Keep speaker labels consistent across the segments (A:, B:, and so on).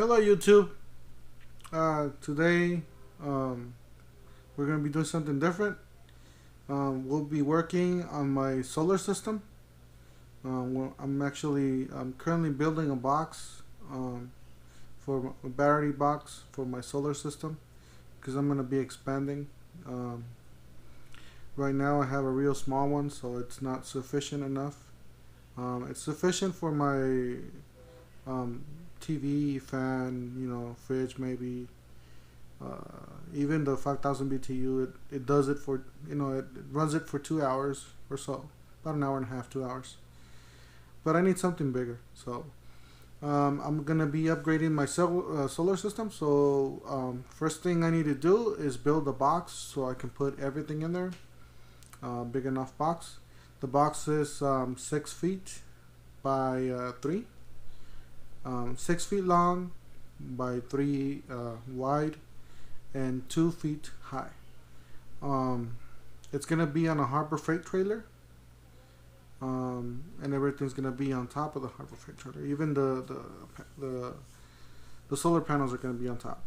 A: Hello YouTube. Today we're going to be doing something different. We'll be working on my solar system. I'm currently building a box for a battery box for my solar system because I'm going to be expanding. Right now I have a real small one, so it's not sufficient enough. It's sufficient for my TV, fan, fridge maybe. Even the 5000 BTU, it does it for, it runs it for 2 hours or so. About an hour and a half, 2 hours. But I need something bigger. So I'm going to be upgrading my solar system. So first thing I need to do is build a box so I can put everything in there. Big enough box. The box is 6 feet by 3. 6 feet long by 3 wide and 2 feet high. It's gonna be on a Harbor Freight trailer, and everything's gonna be on top of the Harbor Freight trailer. Even the solar panels are gonna be on top.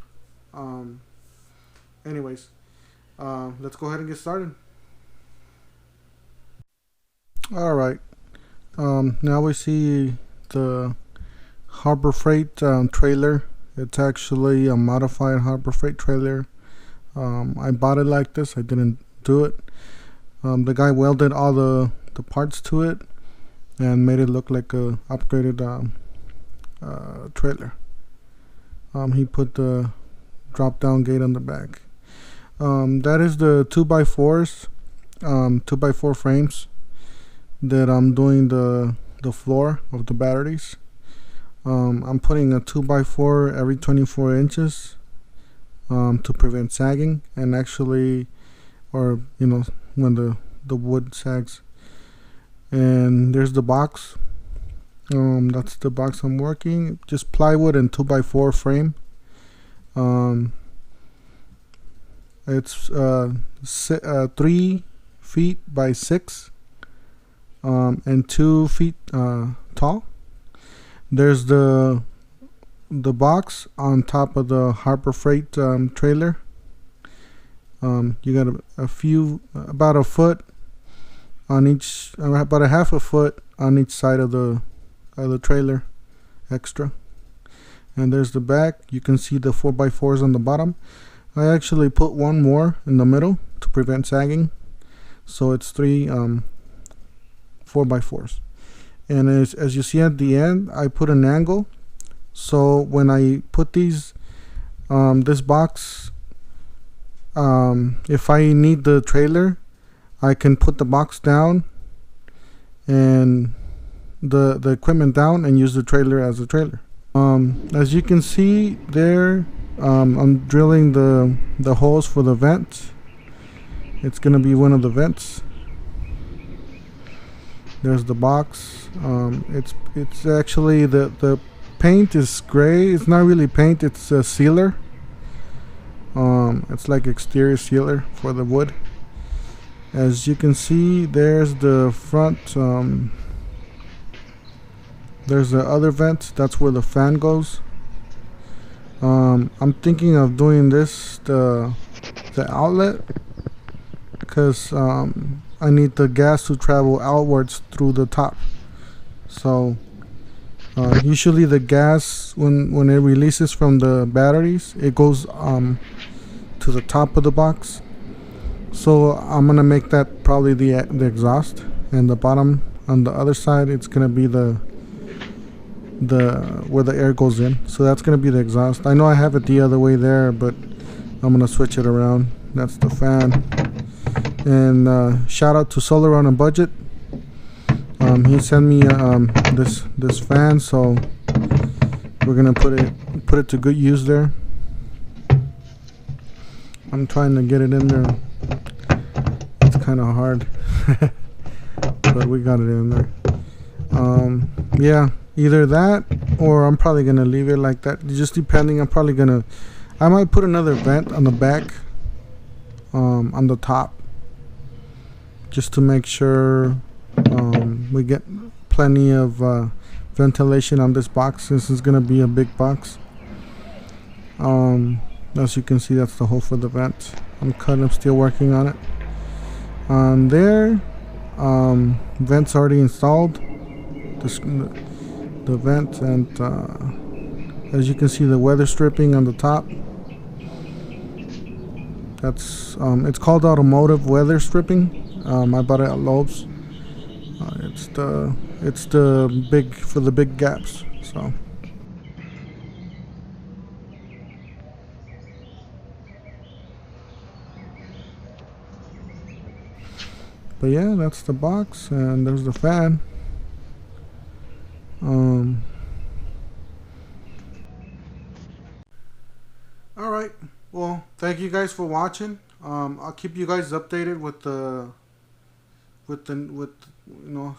A: Anyways, let's go ahead and get started. All right. Now we see the Harbor Freight trailer. It's actually a modified Harbor Freight trailer. I bought it like this. I didn't do it. The guy welded all the parts to it and made it look like a upgraded trailer. He put the drop down gate on the back. That is the 2x4s, 2x4 frames that I'm doing the floor of the batteries. I'm putting a 2x4 every 24 inches to prevent sagging, and actually, or when the wood sags. And there's the box. That's the box I'm working. Just plywood and 2x4 frame. It's 3 feet by 6 and 2 feet tall. There's the box on top of the Harbor Freight trailer. You got about a foot on each, about a half a foot on each side of the trailer extra. And there's the back. You can see the 4x4s on the bottom. I actually put one more in the middle to prevent sagging, so it's 3 4x4s. And as you see at the end, I put an angle, so when I put these this box, if I need the trailer, I can put the box down and the equipment down and use the trailer as a trailer. As you can see there, I'm drilling the holes for the vents. It's gonna be one of the vents. There's the box. It's actually the paint is gray. It's not really paint, it's a sealer. It's like exterior sealer for the wood. As you can see, there's the front. There's the other vent. That's where the fan goes. I'm thinking of doing this the outlet, because I need the gas to travel outwards through the top. So usually the gas, when it releases from the batteries, it goes to the top of the box. So I'm gonna make that probably the exhaust, and the bottom on the other side, it's gonna be the where the air goes in. So that's gonna be the exhaust. I know I have it the other way there, but I'm gonna switch it around. That's the fan. And shout out to Solar on a Budget. He sent me this fan, so we're gonna put it to good use there. I'm trying to get it in there. It's kind of hard, but we got it in there. Yeah, either that or I'm probably gonna leave it like that. Just depending. I might put another vent on the back, on the top, just to make sure we get plenty of ventilation on this box, since it's gonna be a big box. As you can see, that's the hole for the vent. I'm still working on it. There, vent's already installed. The vent, and as you can see, the weather stripping on the top. That's it's called automotive weather stripping. I bought it at Lowe's. It's the big for the big gaps. So. But yeah, that's the box, and there's the fan. All right. Well, thank you guys for watching. I'll keep you guys updated with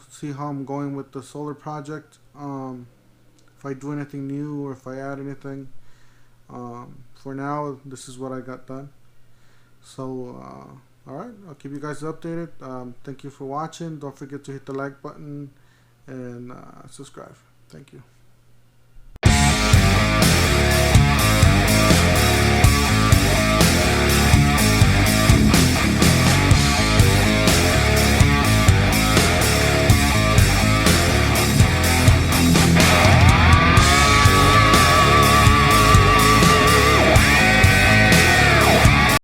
A: see how I'm going with the solar project. If I do anything new or if I add anything. For now, this is what I got done. So, alright, I'll keep you guys updated. Thank you for watching. Don't forget to hit the like button and subscribe. Thank you.